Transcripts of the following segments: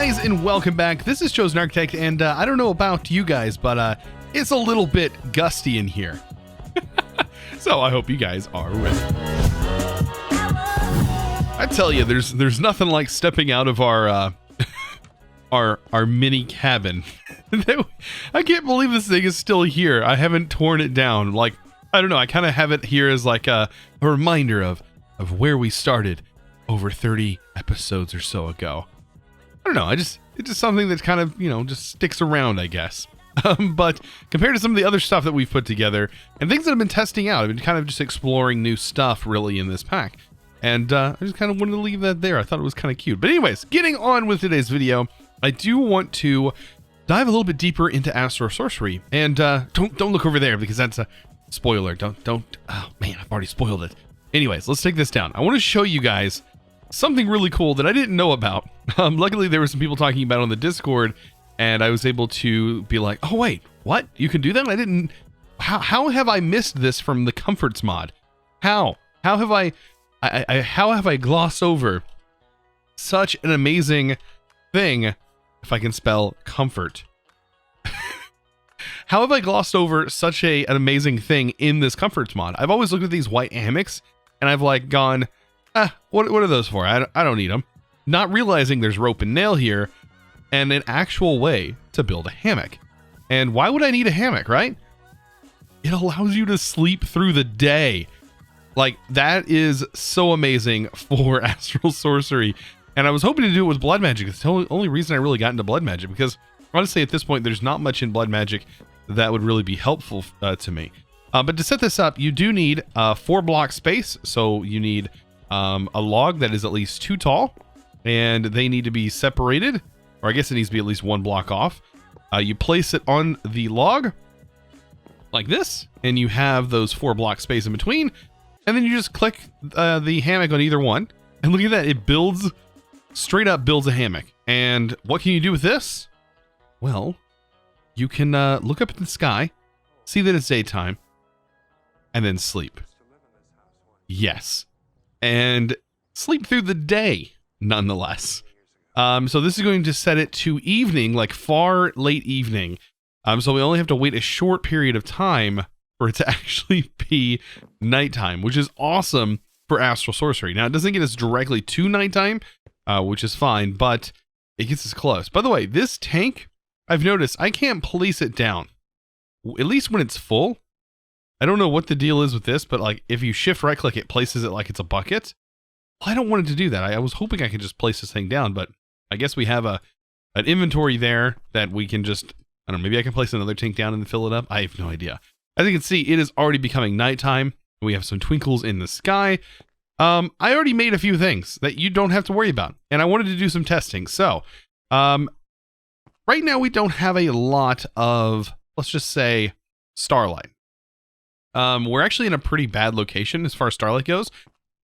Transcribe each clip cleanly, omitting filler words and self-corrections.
guys, and welcome back. This is ChosenArchitect, and I don't know about you guys, but it's a little bit gusty in here. So I hope you guys are ready. I tell you, there's nothing like stepping out of our our mini cabin. I can't believe this thing is still here. I haven't torn it down. Like, I don't know, I kind of have it here as like a reminder of where we started over 30 episodes or so ago. I don't know, it's just something that kind of, just sticks around, I guess. But compared to some of the other stuff that we've put together and things that I've been testing out, I've been kind of just exploring new stuff really in this pack. And I just kind of wanted to leave that there. I thought it was kind of cute. But anyways, getting on with today's video, I do want to dive a little bit deeper into Astral Sorcery. And don't look over there because that's a spoiler. Don't. Oh man, I've already spoiled it. Anyways, let's take this down. I want to show you guys something really cool that I didn't know about. Luckily, there were some people talking about it on the Discord, and I was able to be like, oh wait, what? You can do that? I didn't. How have I missed this from the Comforts mod? How have I glossed over such an amazing thing? If I can spell comfort. How have I glossed over such an amazing thing in this Comforts mod? I've always looked at these white hammocks and I've like gone, what are those for? I don't need them. Not realizing there's rope and nail here and an actual way to build a hammock. And why would I need a hammock, right? It allows you to sleep through the day. Like, that is so amazing for Astral Sorcery. And I was hoping to do it with Blood Magic. It's the only reason I really got into Blood Magic, because honestly, at this point, there's not much in Blood Magic that would really be helpful to me. But to set this up, you do need 4 block space. So you need a log that is at least 2 tall, and they need to be separated, or I guess it needs to be at least 1 block off. You place it on the log like this, and you have those 4 block space in between, and then you just click the hammock on either one, and look at that, it builds, straight up builds a hammock. And what can you do with this? Well, you can look up at the sky, see that it's daytime, and then sleep. Yes. And sleep through the day, nonetheless. So this is going to set it to evening, like far late evening. So we only have to wait a short period of time for it to actually be nighttime, which is awesome for Astral Sorcery. Now, it doesn't get us directly to nighttime, which is fine, but it gets us close. By the way, this tank, I've noticed I can't place it down, at least when it's full. I don't know what the deal is with this, but like if you shift right click, it places it like it's a bucket. Well, I don't want it to do that. I was hoping I could just place this thing down, but I guess we have an inventory there that we can just, I don't know, maybe I can place another tank down and fill it up. I have no idea. As you can see, it is already becoming nighttime. We have some twinkles in the sky. I already made a few things that you don't have to worry about, and I wanted to do some testing. So, right now we don't have a lot of, let's just say, Starlight. We're actually in a pretty bad location as far as Starlight goes,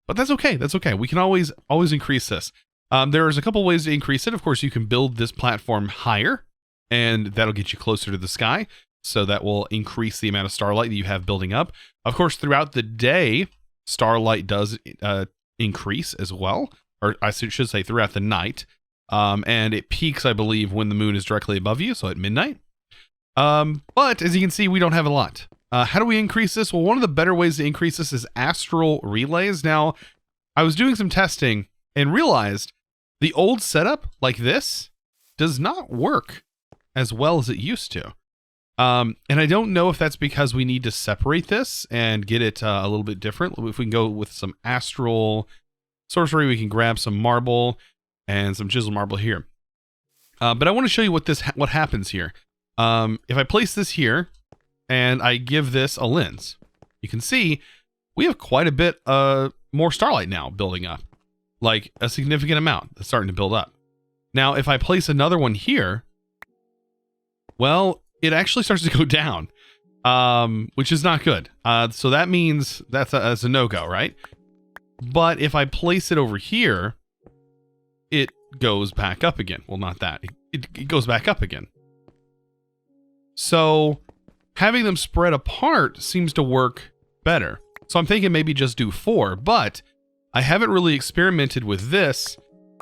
but that's okay. That's okay. We can always increase this. There's a couple ways to increase it. Of course, you can build this platform higher, and that'll get you closer to the sky. So that will increase the amount of Starlight that you have building up. Of course, throughout the day, Starlight does increase as well, or I should say throughout the night. And it peaks, I believe, when the moon is directly above you, so at midnight. But as you can see, we don't have a lot. How do we increase this? Well, one of the better ways to increase this is astral relays. Now, I was doing some testing and realized the old setup like this does not work as well as it used to. And I don't know if that's because we need to separate this and get it a little bit different. If we can go with some Astral Sorcery, we can grab some marble and some chiseled marble here. But I want to show you what happens here. If I place this here and I give this a lens, you can see we have quite a bit more Starlight now building up, like a significant amount that's starting to build up. Now, if I place another one here, well, it actually starts to go down, which is not good. So that means that's a no-go, right? But if I place it over here, it goes back up again. Well, not that. It goes back up again. So having them spread apart seems to work better. So I'm thinking maybe just do 4, but I haven't really experimented with this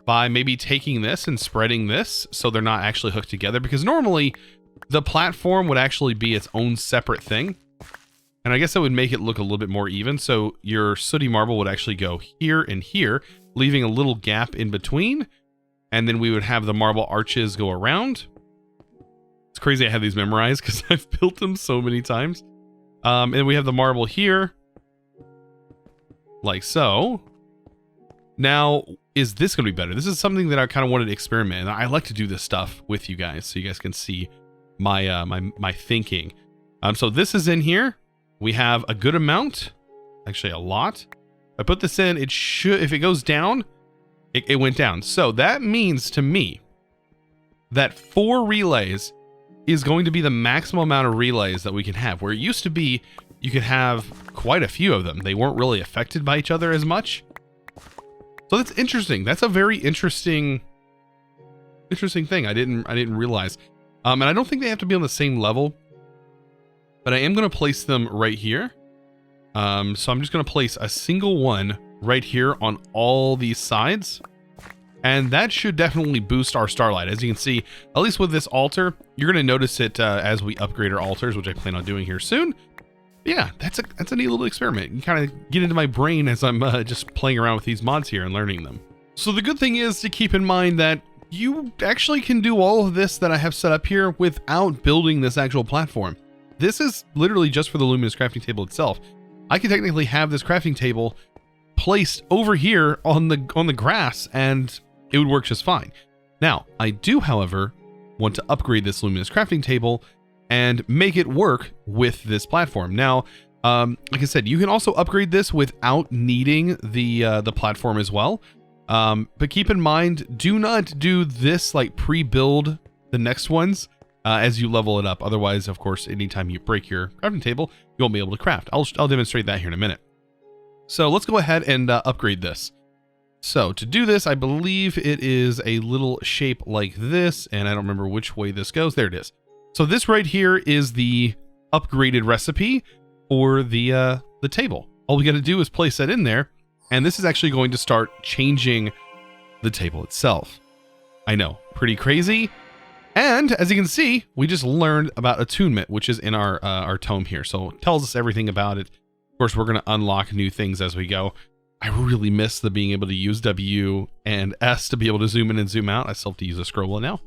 by maybe taking this and spreading this so they're not actually hooked together, because normally the platform would actually be its own separate thing. And I guess that would make it look a little bit more even. So your sooty marble would actually go here and here, leaving a little gap in between. And then we would have the marble arches go around. It's crazy I have these memorized because I've built them so many times. And we have the marble here, like so. Now, is this going to be better? This is something that I kind of wanted to experiment. And I like to do this stuff with you guys so you guys can see my my thinking. So this is in here. We have a good amount, actually a lot. If I put this in, it should, if it goes down, it went down. So that means to me that 4 relays is going to be the maximum amount of relays that we can have. Where it used to be, you could have quite a few of them. They weren't really affected by each other as much. So that's interesting. That's a very interesting thing. I didn't realize. And I don't think they have to be on the same level, but I am going to place them right here. So I'm just going to place a single one right here on all these sides. And that should definitely boost our Starlight. As you can see, at least with this altar, you're going to notice it as we upgrade our altars, which I plan on doing here soon. Yeah, that's a neat little experiment. You kind of get into my brain as I'm just playing around with these mods here and learning them. So the good thing is to keep in mind that you actually can do all of this that I have set up here without building this actual platform. This is literally just for the Luminous crafting table itself. I could technically have this crafting table placed over here on the grass and it would work just fine. Now, I do, however, want to upgrade this Luminous crafting table and make it work with this platform. Now, like I said, you can also upgrade this without needing the platform as well. But keep in mind, do not do this like pre-build the next ones as you level it up. Otherwise, of course, anytime you break your crafting table, you won't be able to craft. I'll demonstrate that here in a minute. So let's go ahead and upgrade this. So to do this, I believe it is a little shape like this, and I don't remember which way this goes. There it is. So this right here is the upgraded recipe for the table. All we got to do is place that in there, and this is actually going to start changing the table itself. I know, pretty crazy. And as you can see, we just learned about attunement, which is in our tome here. So it tells us everything about it. Of course, we're going to unlock new things as we go. I really miss the being able to use W and S to be able to zoom in and zoom out. I still have to use a scroll wheel now.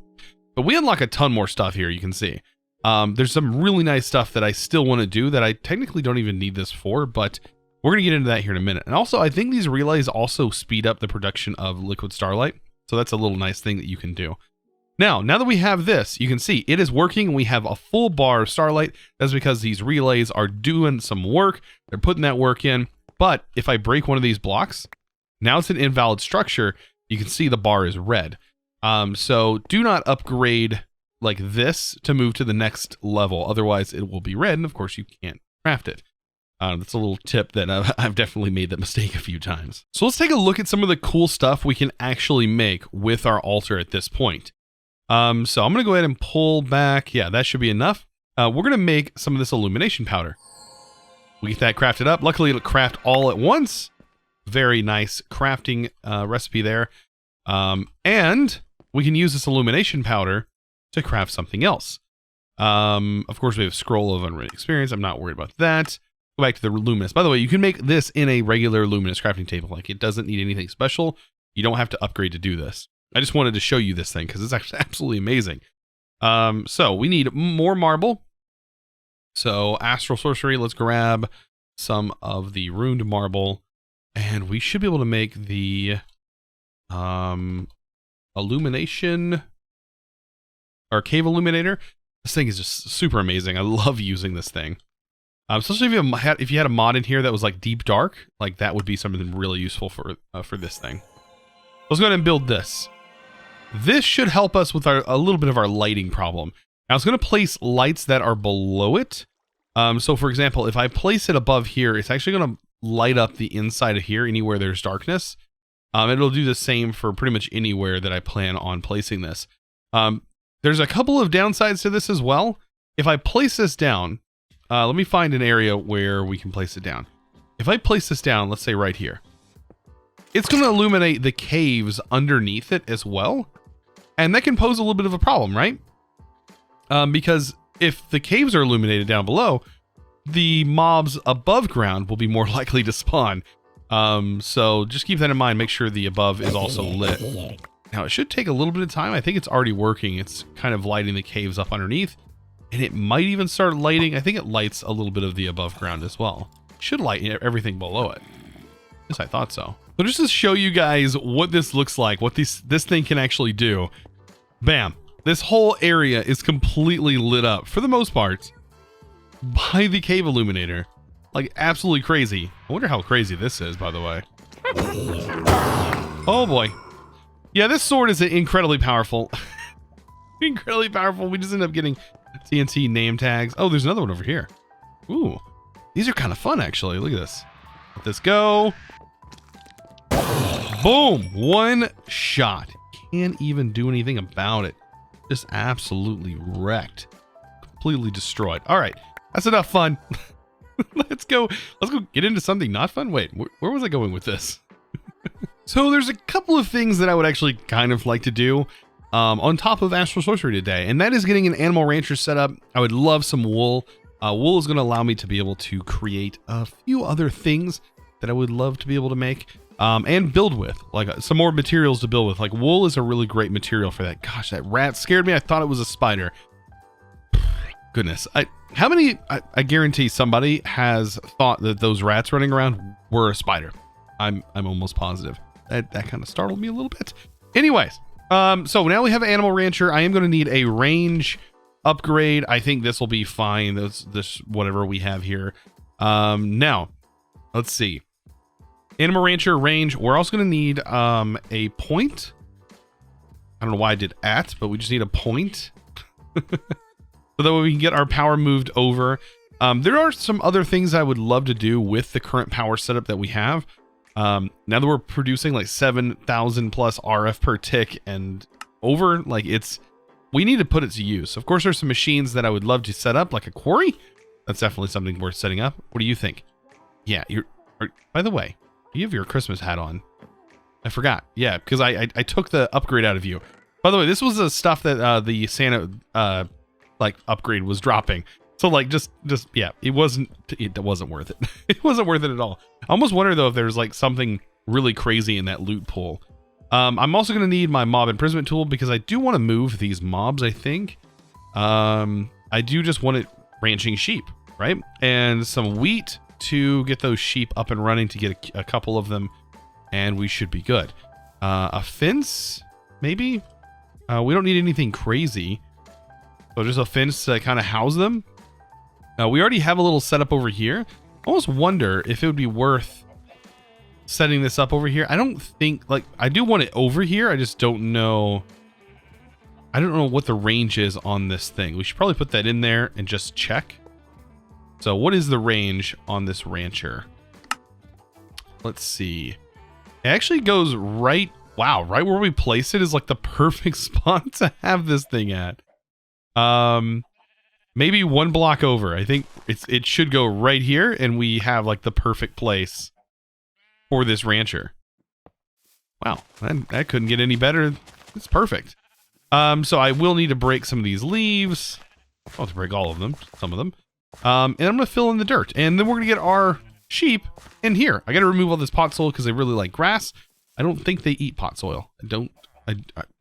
But we unlock a ton more stuff here, you can see. There's some really nice stuff that I still want to do that I technically don't even need this for, but we're going to get into that here in a minute. And also, I think these relays also speed up the production of liquid Starlight. So that's a little nice thing that you can do. Now that we have this, you can see it is working. We have a full bar of Starlight. That's because these relays are doing some work. They're putting that work in. But if I break one of these blocks, now it's an invalid structure. You can see the bar is red. So do not upgrade like this to move to the next level. Otherwise, it will be red. And of course, you can't craft it. That's a little tip that I've definitely made that mistake a few times. So let's take a look at some of the cool stuff we can actually make with our altar at this point. So I'm going to go ahead and pull back. Yeah, that should be enough. We're going to make some of this illumination powder. We get that crafted up. Luckily, it'll craft all at once. Very nice crafting recipe there. And we can use this illumination powder to craft something else. Of course, we have Scroll of Unwritten Experience. I'm not worried about that. Go back to the Luminous. By the way, you can make this in a regular Luminous crafting table. Like, it doesn't need anything special. You don't have to upgrade to do this. I just wanted to show you this thing because it's actually absolutely amazing. So we need more marble. So Astral Sorcery, let's grab some of the Runed Marble. And we should be able to make the Illumination or Cave Illuminator. This thing is just super amazing. I love using this thing. Especially if you had a mod in here that was like deep dark, like that would be something really useful for this thing. Let's go ahead and build this. This should help us with a little bit of our lighting problem. I was going to place lights that are below it. So for example, if I place it above here, it's actually going to light up the inside of here anywhere there's darkness. It'll do the same for pretty much anywhere that I plan on placing this. There's a couple of downsides to this as well. If I place this down, let me find an area where we can place it down. If I place this down, let's say right here. it's going to illuminate the caves underneath it as well. And that can pose a little bit of a problem, right? Because if the caves are illuminated down below, the mobs above ground will be more likely to spawn. So just keep that in mind. Make sure the above is also lit. Now, it should take a little bit of time. I think it's already working. It's kind of lighting the caves up underneath. And it might even start lighting. I think it lights a little bit of the above ground as well. It should light everything below it. Yes, I thought so. So just to show you guys what this looks like, what this thing can actually do. Bam. This whole area is completely lit up, for the most part, by the cave illuminator. Like, absolutely crazy. I wonder how crazy this is, by the way. Oh, boy. Yeah, this sword is incredibly powerful. Incredibly powerful. We just end up getting TNT name tags. Oh, there's another one over here. Ooh. These are kind of fun, actually. Look at this. Let this go. Boom. One shot. Can't even do anything about it. Just absolutely wrecked. Completely destroyed. All right. That's enough fun. Let's go get into something not fun. Wait, where was I going with this? So there's a couple of things that I would actually kind of like to do on top of Astral Sorcery today, and that is getting an animal rancher set up. I would love some wool. Wool is going to allow me to be able to create a few other things that I would love to be able to make and build with, like some more materials to build with. Like wool is a really great material for that. Gosh, that rat scared me. I thought it was a spider. Goodness. I guarantee somebody has thought that those rats running around were a spider. I'm almost positive. That kind of startled me a little bit. Anyways, so now we have an animal rancher. I am going to need a range upgrade. I think this will be fine. This whatever we have here. Now, let's see. Animal rancher range. We're also going to need a point. I don't know why I did at, but we just need a point. So that way we can get our power moved over. There are some other things I would love to do with the current power setup that we have. Now that we're producing like 7,000 plus RF per tick and over, like we need to put it to use. Of course, there's some machines that I would love to set up, like a quarry. That's definitely something worth setting up. What do you think? Yeah, by the way, you have your Christmas hat on. I forgot. Yeah, because I took the upgrade out of you. By the way, this was the stuff that the Santa like upgrade was dropping. So like just yeah, it wasn't worth it. It wasn't worth it at all. I almost wonder though if there's like something really crazy in that loot pool. I'm also going to need my mob imprisonment tool because I do want to move these mobs, I think. I do just want it ranching sheep, right? And some wheat to get those sheep up and running to get a couple of them, and we should be good. A fence, maybe? We don't need anything crazy. So just a fence to kind of house them. We already have a little setup over here. I almost wonder if it would be worth setting this up over here. I don't think, like, I do want it over here. I just don't know. I don't know what the range is on this thing. We should probably put that in there and just check. So what is the range on this rancher? Let's see. It actually goes right, wow, right where we place it is like the perfect spot to have this thing at. Maybe one block over. I think it should go right here, and we have like the perfect place for this rancher. Wow, that couldn't get any better. It's perfect. So I will need to break some of these leaves. I'll have to break all of them, some of them. And I'm going to fill in the dirt, and then we're going to get our sheep in here. I got to remove all this pot soil because they really like grass. I don't think they eat pot soil.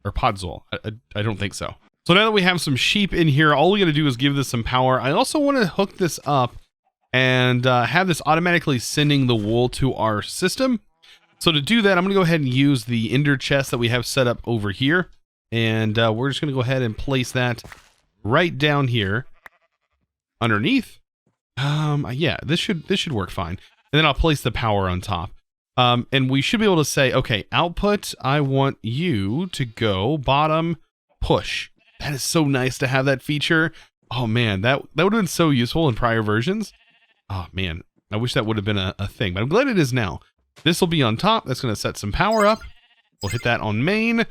Or pod soil. I don't think so. So now that we have some sheep in here, all we got to do is give this some power. I also want to hook this up and have this automatically sending the wool to our system. So to do that, I'm going to go ahead and use the ender chest that we have set up over here. And we're just going to go ahead and place that right down here underneath. Yeah, this should work fine. And then I'll place the power on top. And we should be able to say, okay, output, I want you to go bottom push. That is so nice to have that feature. Oh man, that would have been so useful in prior versions. Oh man, I wish that would have been a thing, but I'm glad it is now. This will be on top. That's going to set some power up. We'll hit that on main,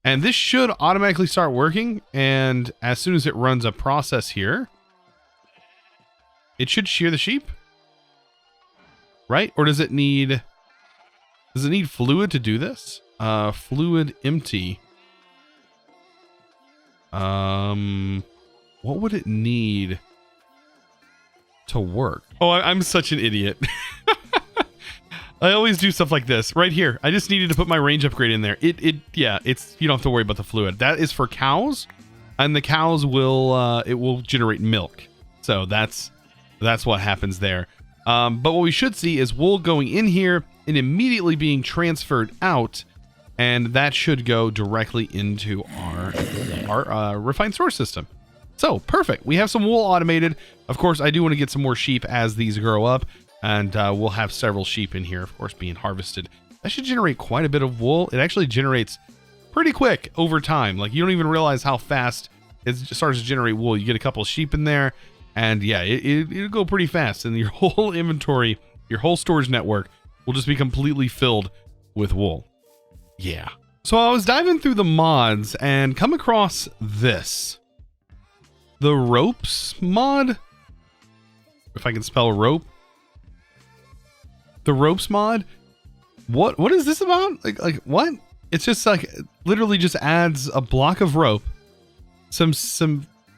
and this should automatically start working. And as soon as it runs a process here, it should shear the sheep, right? Or does it need... Does it need fluid to do this? Fluid empty. What would it need to work? Oh, I'm such an idiot. I always do stuff like this right here. I just needed to put my range upgrade in there. Yeah, you don't have to worry about the fluid. That is for cows, and the cows will, it will generate milk. So that's what happens there. But what we should see is wool going in here and immediately being transferred out, and that should go directly into our refined source system. So perfect. We have some wool automated. Of course, I do want to get some more sheep as these grow up, and we'll have several sheep in here, of course, being harvested. That should generate quite a bit of wool. It actually generates pretty quick over time. Like, you don't even realize how fast it starts to generate wool. You get a couple of sheep in there, and yeah, it'll go pretty fast, and your whole inventory, your whole storage network will just be completely filled with wool. Yeah. So I was diving through the mods and come across this. The ropes mod. If I can spell rope. The ropes mod. What is this about? Like what? It's just like literally just adds a block of rope, some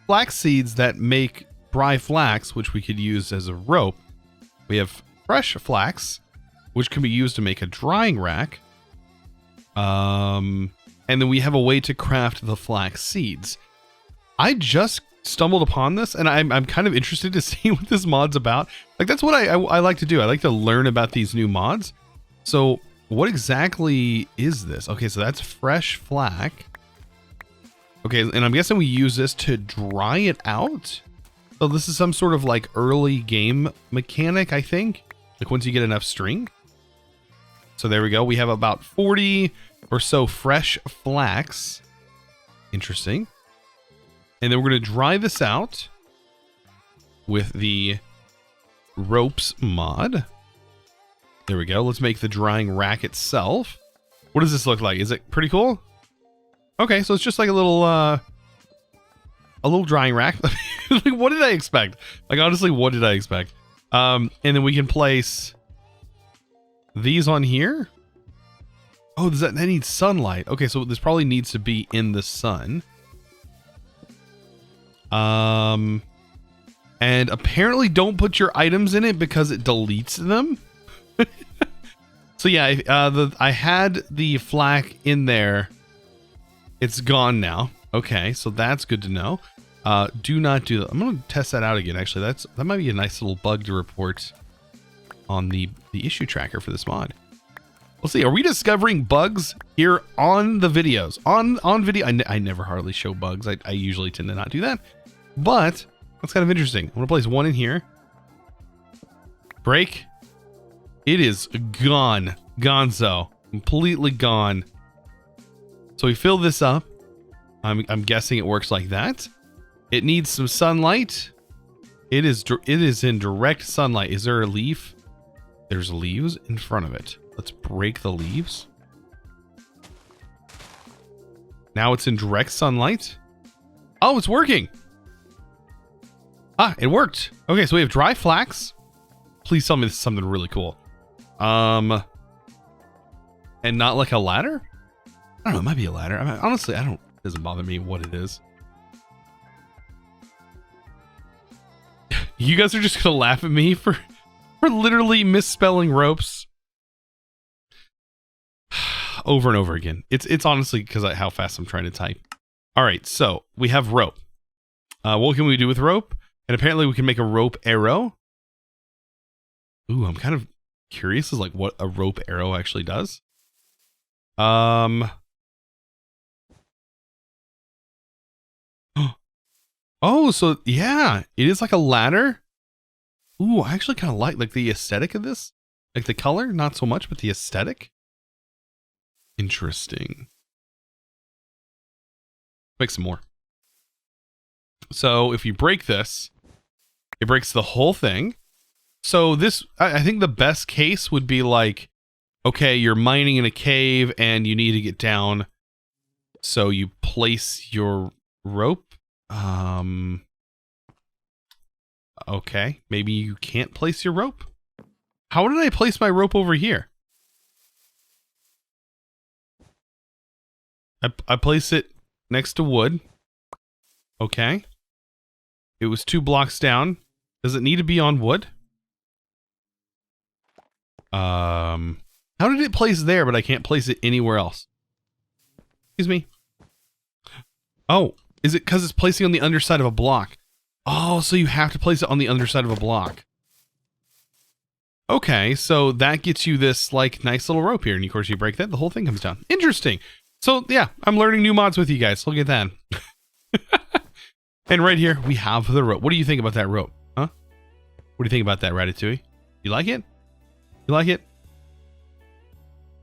flax seeds that make dry flax, which we could use as a rope. We have fresh flax, which can be used to make a drying rack. And then we have a way to craft the flax seeds. I just stumbled upon this, and I'm kind of interested to see what this mod's about. Like, that's what I like to do. I like to learn about these new mods. So what exactly is this? Okay, so that's fresh flax. Okay, and I'm guessing we use this to dry it out. So this is some sort of like early game mechanic, I think. Like once you get enough string. So there we go. We have about 40 or so fresh flax. Interesting. And then we're going to dry this out with the ropes mod. There we go. Let's make the drying rack itself. What does this look like? Is it pretty cool? Okay, so it's just like a little drying rack. Like, what did I expect? Like, honestly, what did I expect? And then we can place these on here. Oh, that needs sunlight. Okay, so this probably needs to be in the sun. And apparently don't put your items in it because it deletes them. So yeah, I had the flax in there. It's gone now. Okay, so that's good to know. Do not do that. I'm going to test that out again. Actually, that might be a nice little bug to report on the issue tracker for this mod. We'll see. Are we discovering bugs here on the videos? On video? I never hardly show bugs. I usually tend to not do that. But that's kind of interesting. I'm going to place one in here. Break. It is gone. Gonzo. Completely gone. So we fill this up. I'm guessing it works like that. It needs some sunlight. It is in direct sunlight. Is there a leaf? There's leaves in front of it. Let's break the leaves. Now it's in direct sunlight. Oh, it's working. Ah, it worked. Okay, so we have dry flax. Please tell me this is something really cool. And not like a ladder? I don't know, it might be a ladder. I mean, honestly, it doesn't bother me what it is. You guys are just gonna laugh at me for literally misspelling ropes over and over again. It's honestly because how fast I'm trying to type. All right, so we have rope. What can we do with rope? And apparently we can make a rope arrow. Ooh, I'm kind of curious as like what a rope arrow actually does. Oh, so yeah, it is like a ladder. Ooh, I actually kind of like the aesthetic of this. Like the color, not so much, but the aesthetic. Interesting. Make some more. So if you break this, it breaks the whole thing. So this, I think the best case would be like, okay, you're mining in a cave and you need to get down. So you place your rope. Okay, maybe you can't place your rope. How did I place my rope over here? I place it next to wood. Okay. It was 2 blocks down. Does it need to be on wood? How did it place there, but I can't place it anywhere else? Excuse me. Oh, is it because it's placing on the underside of a block? Oh, so you have to place it on the underside of a block. Okay, so that gets you this like nice little rope here, and of course you break that, the whole thing comes down. Interesting. So yeah, I'm learning new mods with you guys. Look at that. And right here we have the rope. What do you think about that rope? Huh? What do you think about that, Ratatouille? You like it? You like it?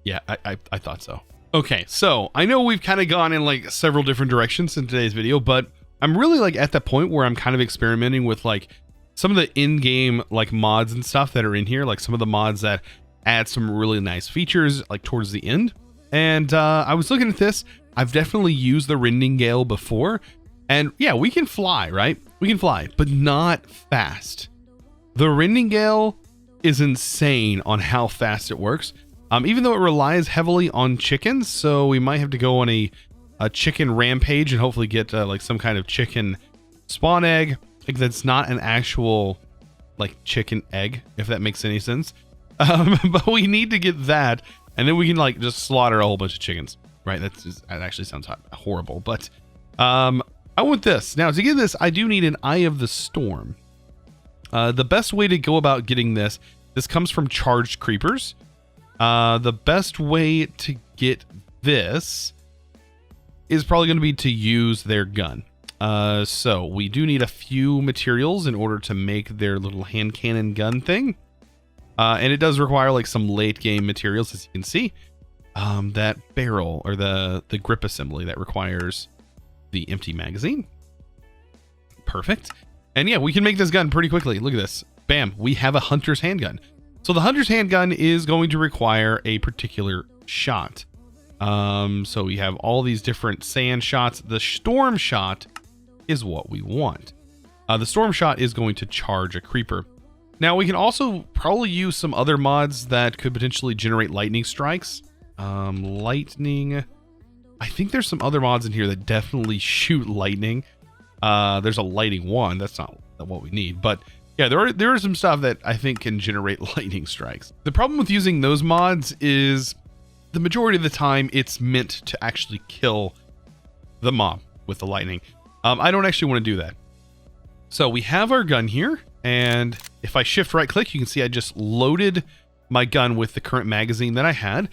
Yeah, I thought so. Okay, so I know we've kind of gone in like several different directions in today's video, but I'm really like at the point where I'm kind of experimenting with like some of the in-game like mods and stuff that are in here, like some of the mods that add some really nice features like towards the end. And I was looking at this. I've definitely used the Rendingale before, and yeah, we can fly, right? We can fly, but not fast. The Rendingale is insane on how fast it works. Even though it relies heavily on chickens, so we might have to go on a chicken rampage and hopefully get like some kind of chicken spawn egg. Like that's not an actual like chicken egg, if that makes any sense. But we need to get that, and then we can like just slaughter a whole bunch of chickens, right? That actually sounds horrible, but I want this. Now to get this, I do need an Eye of the Storm. The best way to go about getting this comes from charged creepers. The best way to get this is probably going to be to use their gun. So we do need a few materials in order to make their little hand cannon gun thing. And it does require like some late game materials, as you can see. That barrel or the grip assembly that requires the empty magazine. Perfect. And yeah, we can make this gun pretty quickly. Look at this. Bam. We have a hunter's handgun. So the hunter's handgun is going to require a particular shot. So we have all these different sand shots. The storm shot is what we want. The storm shot is going to charge a creeper. Now we can also probably use some other mods that could potentially generate lightning strikes. Lightning. I think there's some other mods in here that definitely shoot lightning. There's a lighting one. That's not what we need, but yeah, there are some stuff that I think can generate lightning strikes. The problem with using those mods is the majority of the time it's meant to actually kill the mob with the lightning. I don't actually want to do that. So we have our gun here, and if I shift right click, you can see I just loaded my gun with the current magazine that I had,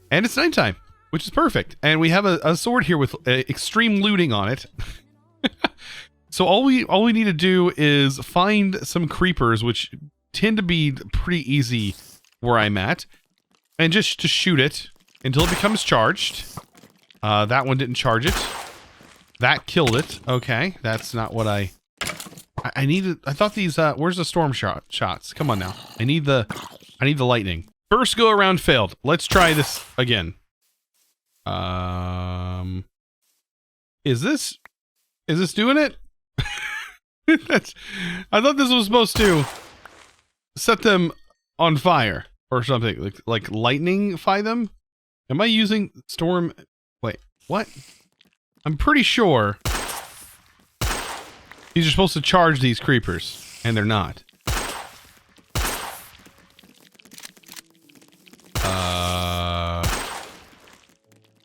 and it's nighttime, which is perfect. And we have a sword here with extreme looting on it. So all we need to do is find some creepers, which tend to be pretty easy where I'm at, and just to shoot it until it becomes charged. That one didn't charge it. That killed it. Okay, that's not what I needed. I thought these. Where's the storm shots? Come on now. I need the lightning. First go around failed. Let's try this again. Is this doing it? I thought this was supposed to set them on fire or something, like lightning-fy them. Am I using storm? Wait, what? I'm pretty sure these are supposed to charge these creepers, and they're not.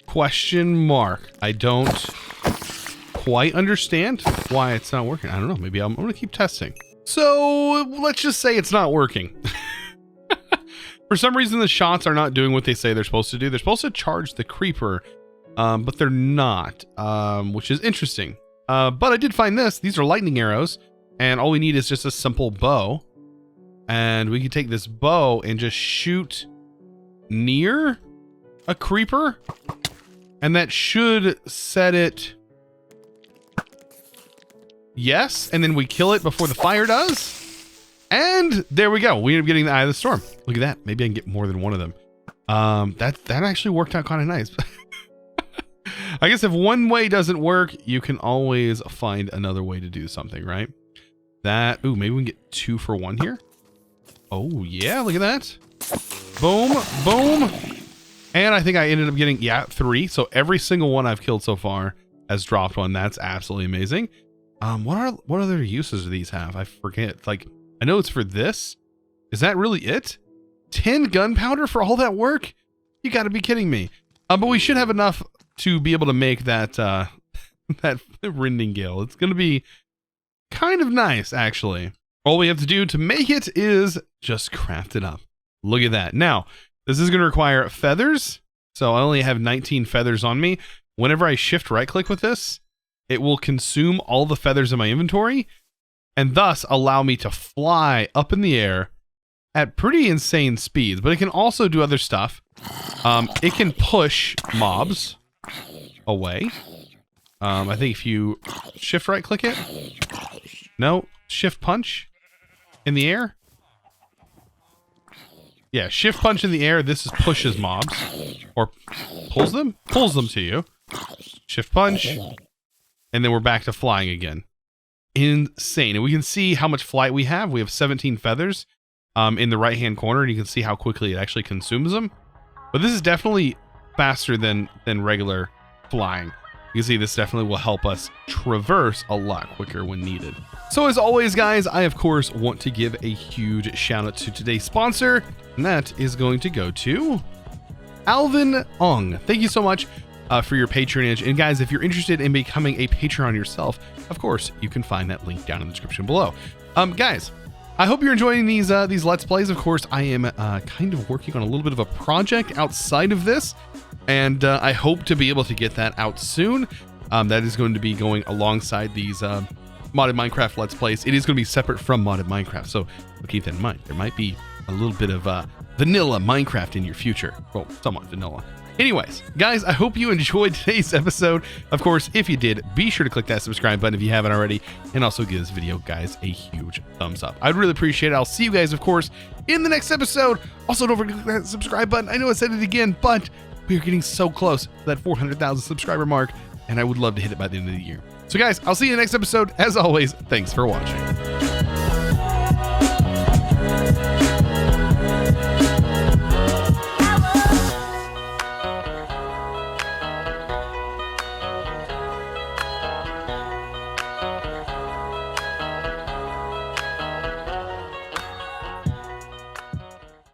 Question mark. I don't quite understand why it's not working. I don't know. Maybe I'm going to keep testing. So let's just say it's not working. For some reason, the shots are not doing what they say they're supposed to do. They're supposed to charge the creeper, but they're not, which is interesting. But I did find this. These are lightning arrows, and all we need is just a simple bow. And we can take this bow and just shoot near a creeper, and that should set it. Yes, and then we kill it before the fire does. And there we go. We end up getting the Eye of the Storm. Look at that. Maybe I can get more than one of them. That actually worked out kind of nice. I guess if one way doesn't work, you can always find another way to do something, right? Ooh, maybe we can get 2 for 1 here. Oh, yeah, look at that. Boom, boom. And I think I ended up getting, yeah, 3. So every single one I've killed so far has dropped one. That's absolutely amazing. What other uses do these have? I forget. Like, I know it's for this. Is that really it? 10 gunpowder for all that work? You got to be kidding me. But we should have enough to be able to make that that Rendingale. It's going to be kind of nice, actually. All we have to do to make it is just craft it up. Look at that. Now, this is going to require feathers. So I only have 19 feathers on me. Whenever I shift right click with this, it will consume all the feathers in my inventory and thus allow me to fly up in the air at pretty insane speeds. But it can also do other stuff. It can push mobs away. I think if you shift right click it, no, shift punch in the air. Yeah, shift punch in the air. This is pushes mobs or pulls them to you. Shift punch. And then we're back to flying again. Insane. And we can see how much flight we have. We have 17 feathers in the right-hand corner, and you can see how quickly it actually consumes them. But this is definitely faster than regular flying. You can see this definitely will help us traverse a lot quicker when needed. So as always, guys, I, of course, want to give a huge shout out to today's sponsor, and that is going to go to Alvin Ong. Thank you so much for your patronage. And guys, if you're interested in becoming a Patreon yourself, of course, you can find that link down in the description below. Guys, I hope you're enjoying these Let's Plays. Of course, I am kind of working on a little bit of a project outside of this, and I hope to be able to get that out soon. That is going to be going alongside these modded Minecraft Let's Plays. It is going to be separate from modded Minecraft, so keep that in mind. There might be a little bit of vanilla Minecraft in your future. Well, somewhat vanilla. Anyways, guys, I hope you enjoyed today's episode. Of course, if you did, be sure to click that subscribe button if you haven't already, and also give this video, guys, a huge thumbs up. I'd really appreciate it. I'll see you guys, of course, in the next episode. Also, don't forget to click that subscribe button. I know I said it again, but we are getting so close to that 400,000 subscriber mark, and I would love to hit it by the end of the year. So, guys, I'll see you in the next episode. As always, thanks for watching.